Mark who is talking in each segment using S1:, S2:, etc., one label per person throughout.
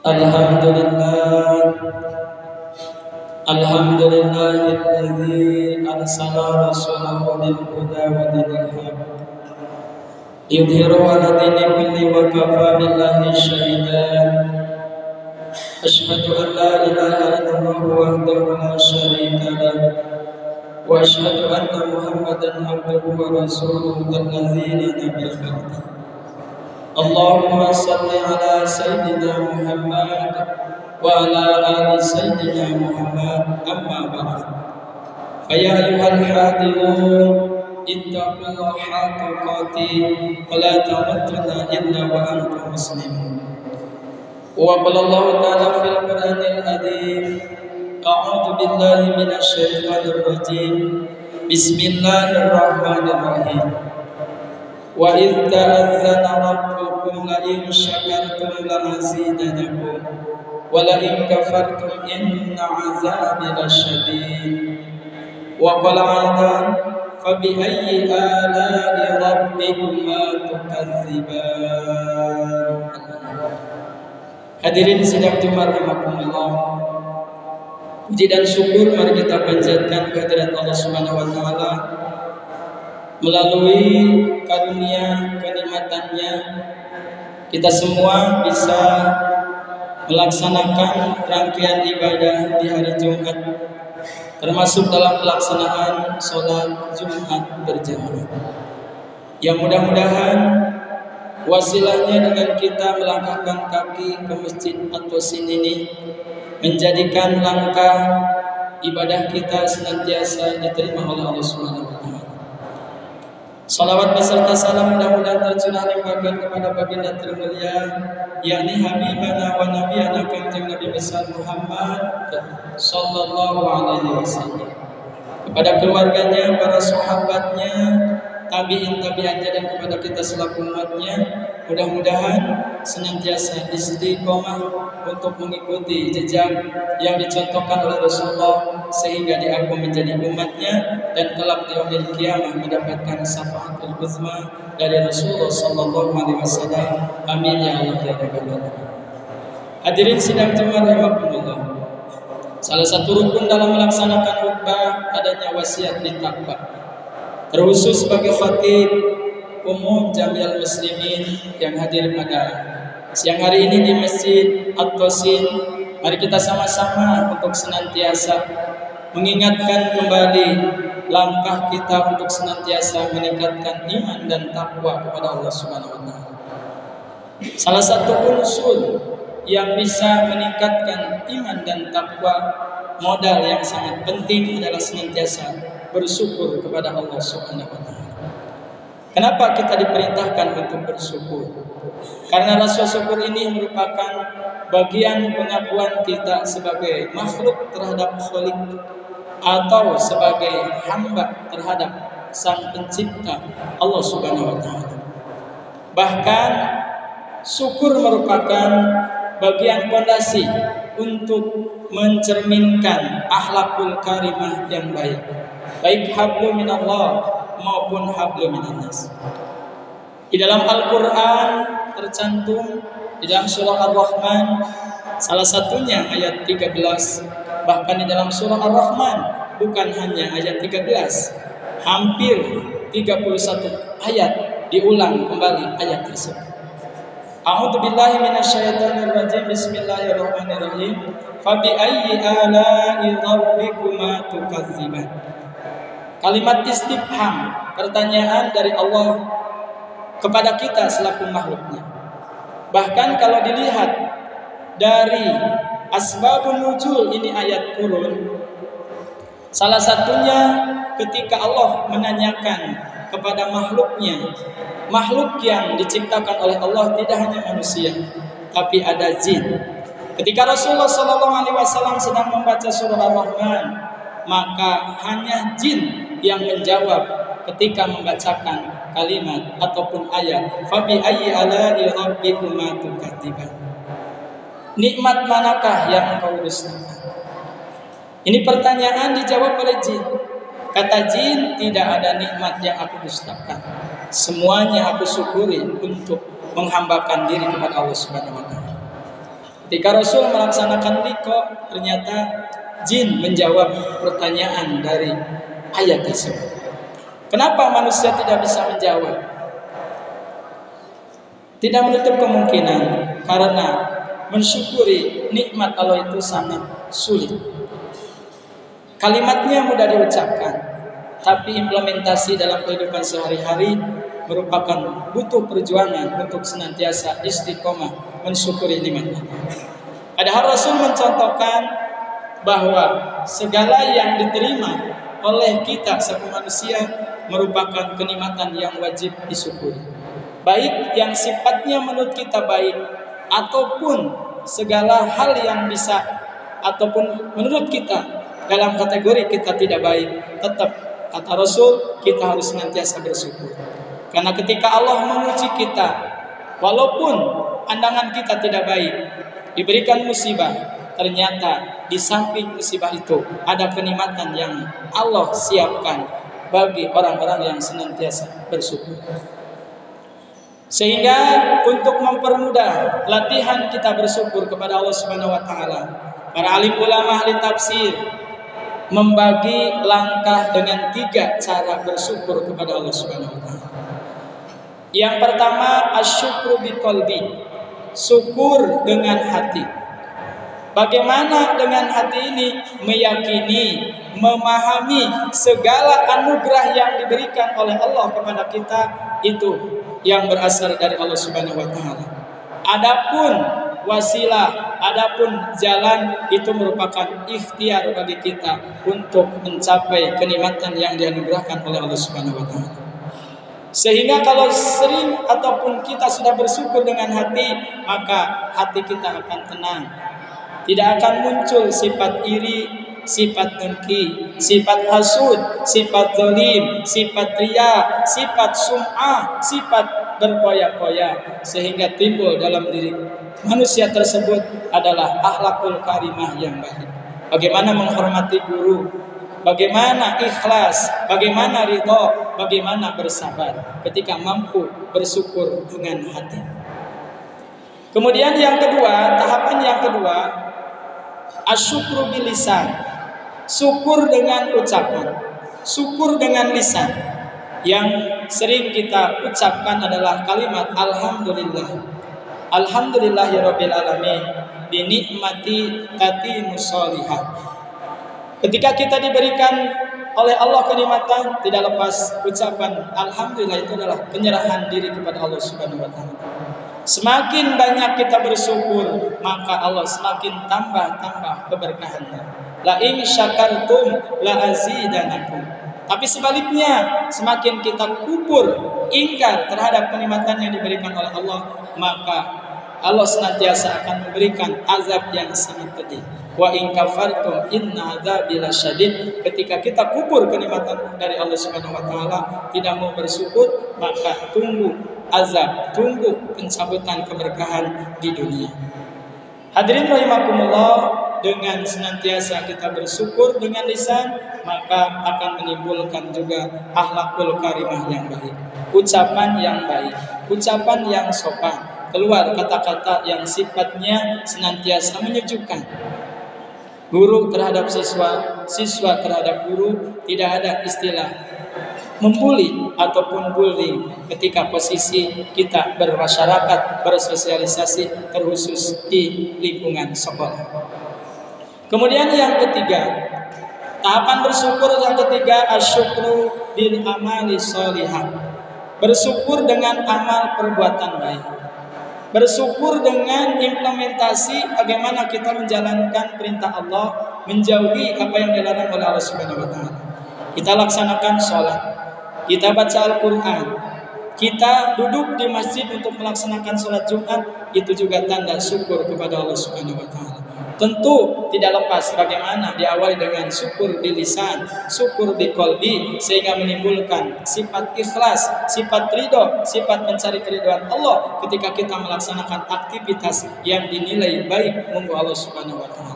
S1: Alhamdulillah, alhamdulillahilladzi arsala rasulahu bil huda wa dinil haq yudhiru ala dini kulli wa kafa billahi shahidan. Ashhadu an la ilaha illallah wahdahu la syarika lah wa ashhadu anna Muhammadan abduhu wa rasuluhu alladzi la nabiyya ba'dahu. Allahumma salli ala Sayyidina Muhammad wa ala ali Sayyidina Muhammad, amma ba'd. Faya ayyuhal hadirun ittaqullaha haqqa tuqatih wa la tamutunna illa wa antum muslimun. Wa qala Allah ta'ala fil Qur'anil azim, a'udzu billahi minasy syaithanir rajim. Bismillahirrahmanirrahim. Wa idh ta'azzana rabbukum la in syakartum la azidanakum wa la in kafartum inna 'azabi lasyadid. Wa qala aidan fa bi ayyi ala'i rabbikuma tukadziban. Hadirin sidang Jumat rahimakumullah. Puji dan syukur mari kita panjatkan kehadirat Allah Subhanahu wa taala melalui karunia kenikmatannya kita semua bisa melaksanakan rangkaian ibadah di hari Jumat, termasuk dalam pelaksanaan sholat Jumat berjamaah. Yang mudah-mudahan wasilahnya dengan kita melangkahkan kaki ke masjid atau sini ini menjadikan langkah ibadah kita senantiasa diterima oleh Allah Subhanahu wa taala. Salawat beserta salam mudah-mudahan tercurah limpahkan kepada baginda termulia, yakni Habibana wa Nabiyana Kanjeng Nabi besar Muhammad sallallahu alaihi wasallam, kepada keluarganya, para sahabatnya, tabi'in tabi'atnya, dan kepada kita selaku umatnya. Mudah-mudahan senantiasa istiqomah untuk mengikuti jejak yang dicontohkan oleh Rasulullah sehingga diaku menjadi umatnya dan kelak di yaumil qiyamah mendapatkan syafaatul uzma dari Rasulullah sallallahu alaihi wasallam. Amin ya Allah ya rabbal alamin. Hadirin sidang Jumat rahimakumullah. Salah satu rukun dalam melaksanakan khutbah adanya wasiat ditakwa. Terkhusus sebagai khatib umum Jami'al Muslimin yang hadir pada siang hari ini di Masjid At-Tosin, mari kita sama-sama untuk senantiasa mengingatkan kembali langkah kita untuk senantiasa meningkatkan iman dan takwa kepada Allah Subhanahu wa taala. Salah satu unsur yang bisa meningkatkan iman dan takwa, modal yang sangat penting adalah senantiasa bersyukur kepada Allah Subhanahu wa taala. Kenapa kita diperintahkan untuk bersyukur? Karena rasa syukur ini merupakan bagian pengakuan kita sebagai makhluk terhadap Khalik atau sebagai hamba terhadap Sang Pencipta Allah Subhanahu wa taala. Bahkan syukur merupakan bagian fondasi untuk mencerminkan akhlakul karimah yang baik, baik hablu minallah maupun hablu minannas. Di dalam Al-Quran tercantum di dalam surah Ar-Rahman, salah satunya ayat 13, bahkan di dalam surah Ar-Rahman bukan hanya ayat 13, hampir 31 ayat diulang kembali ayat tersebut. A'udzu billahi minasyaitonir rajim. Bismillahirrahmanirrahim. Fa bi ayyi ala'i rabbikuma tukadziban. Kalimat istifham, pertanyaan dari Allah kepada kita selaku makhluknya. Bahkan kalau dilihat dari asbabun nuzul ini ayat turun, salah satunya ketika Allah menanyakan kepada makhluknya, makhluk yang diciptakan oleh Allah tidak hanya manusia, tapi ada jin. Ketika Rasulullah SAW sedang membaca surah Ar-Rahman, maka hanya jin yang menjawab ketika membacakan kalimat ataupun ayat fabi ayyi ala'i rabbikuma tukadziban. Nikmat manakah yang engkau dustakan? Ini pertanyaan dijawab oleh jin. Kata jin, tidak ada nikmat yang aku dustakan. Semuanya aku syukuri untuk menghambakan diri kepada Allah Subhanahu wa taala. Ketika Rasul melaksanakan liqa, ternyata jin menjawab pertanyaan dari ayat tersebut. Kenapa manusia tidak bisa menjawab? Tidak menutup kemungkinan karena mensyukuri nikmat Allah itu sangat sulit. Kalimatnya mudah diucapkan, tapi implementasi dalam kehidupan sehari-hari merupakan butuh perjuangan untuk senantiasa istiqomah mensyukuri nikmat Allah. Padahal Rasul mencontohkan bahwa segala yang diterima oleh kita sebagai manusia merupakan kenikmatan yang wajib disyukuri. Baik yang sifatnya menurut kita baik ataupun segala hal yang bisa ataupun menurut kita dalam kategori kita tidak baik, tetap kata Rasul kita harus senantiasa bersyukur. Karena ketika Allah menguji kita, walaupun pandangan kita tidak baik, diberikan musibah, ternyata di samping musibah itu ada kenikmatan yang Allah siapkan bagi orang-orang yang senantiasa bersyukur. Sehingga untuk mempermudah latihan kita bersyukur kepada Allah Subhanahu wa taala, para alim ulama ahli tafsir membagi langkah dengan 3 cara bersyukur kepada Allah Subhanahu wa taala. Yang pertama, asyukru biqalbi, syukur dengan hati. Bagaimana dengan hati ini? Meyakini, memahami segala anugerah yang diberikan oleh Allah kepada kita itu yang berasal dari Allah Subhanahu wa taala. Adapun wasilah, adapun jalan itu merupakan ikhtiar bagi kita untuk mencapai kenikmatan yang dianugerahkan oleh Allah Subhanahu wa taala. Sehingga kalau sering ataupun kita sudah bersyukur dengan hati, maka hati kita akan tenang. Tidak akan muncul sifat iri, sifat dengki, sifat hasud, sifat zalim, sifat riya, sifat sum'ah, sifat berpoya-poya, sehingga timbul dalam diri manusia tersebut adalah akhlakul karimah yang baik. Bagaimana menghormati guru, bagaimana ikhlas, bagaimana ridho, bagaimana bersabar ketika mampu bersyukur dengan hati. Kemudian yang kedua, tahapan yang kedua, asyukru bil lisan, syukur dengan ucapan, syukur dengan lisan. Yang sering kita ucapkan adalah kalimat alhamdulillah, alhamdulillahirabbil alamin, bi nikmati tatimus sholihah. Ketika kita diberikan oleh Allah kenikmatan, tidak lepas ucapan alhamdulillah, itu adalah penyerahan diri kepada Allah Subhanahu wa taala. Semakin banyak kita bersyukur, maka Allah semakin tambah keberkahannya. La in syakartum la azidanakum. Tapi sebaliknya, semakin kita kubur, ingkar terhadap kenikmatan yang diberikan oleh Allah, maka Allah senantiasa akan memberikan azab yang sangat pedih. Wa in kafartum inna adzabi lasyadid. Ketika kita kubur kenikmatan dari Allah Subhanahu wa taala, tidak mau bersyukur, maka tunggu azab, tunggu pencabutan keberkahan di dunia. Hadirin rahimakumullah, dengan senantiasa kita bersyukur dengan lisan, maka akan menimbulkan juga akhlakul karimah yang baik, ucapan yang baik, ucapan yang sopan, keluar kata-kata yang sifatnya senantiasa menyejukkan. Guru terhadap siswa, siswa terhadap guru, tidak ada istilah membuli ataupun bullying ketika posisi kita bermasyarakat, bersosialisasi, terkhusus di lingkungan sekolah. Kemudian yang ketiga, tahapan bersyukur yang ketiga, asyukru bil amali sholihah, bersyukur dengan amal perbuatan baik, bersyukur dengan implementasi bagaimana kita menjalankan perintah Allah, menjauhi apa yang dilarang oleh Allah Subhanahu wa taala. Kita laksanakan sholat, kita baca Al-Quran, kita duduk di masjid untuk melaksanakan sholat Jumat, itu juga tanda syukur kepada Allah Subhanahu wa taala. Tentu tidak lepas bagaimana diawali dengan syukur di lisan, syukur di qalbi, sehingga menimbulkan sifat ikhlas, sifat ridho, sifat mencari keridhaan Allah ketika kita melaksanakan aktivitas yang dinilai baik menurut Allah Subhanahu wa taala.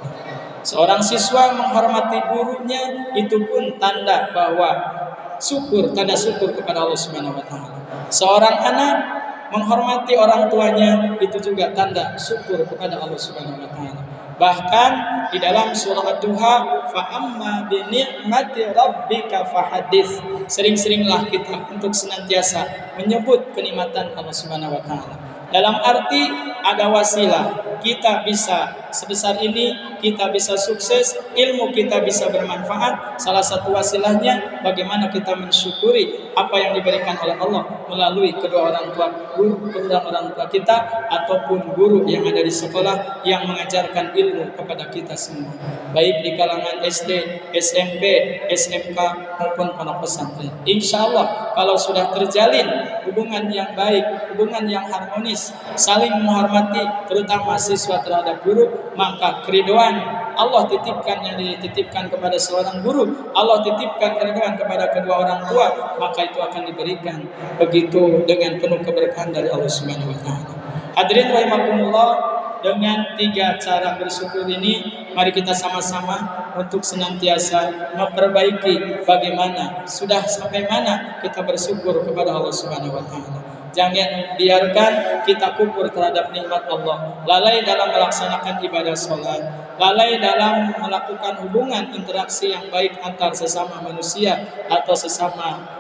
S1: Seorang siswa menghormati gurunya, itu pun tanda bahwa syukur, tanda syukur kepada Allah Subhanahu wa taala. Seorang anak menghormati orang tuanya itu juga tanda syukur kepada Allah Subhanahu wa taala. Bahkan di dalam surah Ad-Duha, fa amma bi ni'mati rabbika fahadits. Sering-seringlah kita untuk senantiasa menyebut kenikmatan Allah Subhanahu wa taala. Dalam arti ada wasilah, kita bisa sebesar ini, kita bisa sukses, ilmu kita bisa bermanfaat. Salah satu wasilahnya bagaimana kita mensyukuri apa yang diberikan oleh Allah melalui kedua orang tua kita ataupun guru yang ada di sekolah yang mengajarkan ilmu kepada kita semua, baik di kalangan SD, SMP, SMK maupun pondok pesantren. Insya Allah kalau sudah terjalin hubungan yang baik, hubungan yang harmonis, saling menghormati terutama siswa terhadap guru, maka keriduan Allah titipkan yang dititipkan kepada seorang guru, Allah titipkan keriduan kepada kedua orang tua, maka itu akan diberikan begitu dengan penuh keberkahan dari Allah Subhanahu wa taala. Hadirin rahimakumullah, dengan 3 cara bersyukur ini mari kita sama-sama untuk senantiasa memperbaiki bagaimana sudah sampai mana kita bersyukur kepada Allah Subhanahu wa taala. Jangan biarkan kita kufur terhadap nikmat Allah, lalai dalam melaksanakan ibadah sholat, lalai dalam melakukan hubungan interaksi yang baik antar sesama manusia atau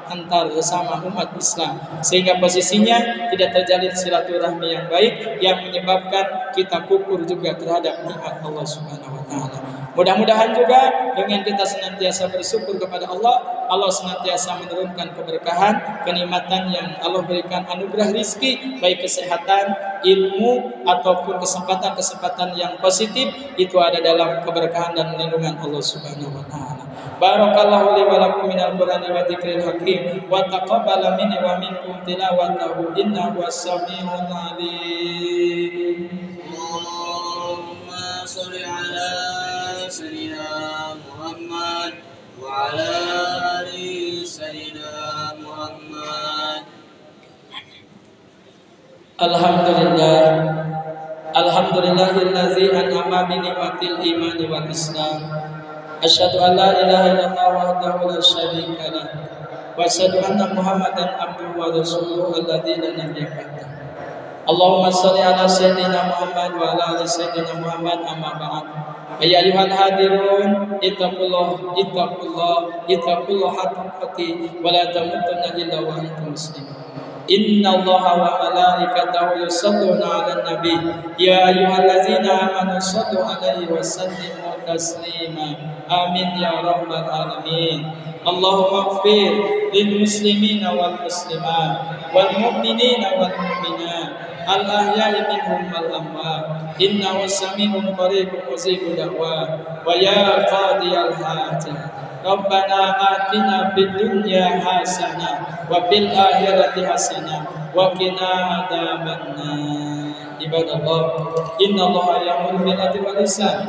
S1: antar sesama umat Islam, sehingga posisinya tidak terjalin silaturahmi yang baik yang menyebabkan kita kufur juga terhadap nikmat Allah Subhanahu wa taala. Mudah-mudahan juga dengan kita senantiasa bersyukur kepada Allah, Allah senantiasa menurunkan keberkahan, kenikmatan yang Allah berikan, anugerah rizki, baik kesehatan, ilmu ataupun kesempatan-kesempatan yang positif itu ada dalam keberkahan dan lindungan Allah Subhanahu wa taala. Barakallahu li wa lakum minal Qur'ani wa dzikril hakim wa taqabbala minni wa minkum tilawatahu innahu was-sami'ul 'alim.
S2: Allahumma shalli 'ala sayyidina Muhammad wa 'ala ali sayyidina Muhammad.
S1: Alhamdulillah, alhamdulillahillazi an'ama bi ni'matil imani wal islam. Asyhadu an la ilaha illallah wahdahu la syarika lah wa asyhadu anna Muhammadan abduhu wa rasuluhu alladzi la nabiyya ba'da. Allahumma shalli ala sayyidina Muhammad wa ala ali sayyidina Muhammad, amma ba'd. Ya ayyuhal hadirun, ittaqullah haqqati wa la tamutunna illa wa antum muslimun. Inna Allaha wa malaikatahu yusalluna 'alan nabi ya ayyuhallazina amanu shallu 'alaihi wa sallimu taslima. Amin ya rabbal alamin. Allahumma ighfir lil muslimina wal muslimat wal mu'minina wal mu'minat al ahya'i minhum wal amwat innahu sami'un qaribun mujibud da'wat wa ya qadiyal hajat. Rabbana atina fid dunya hasanah wa fil akhirati hasanah wa qina adzabannar. Ibadallah, innallaha ya'muru bil 'adli wal ihsan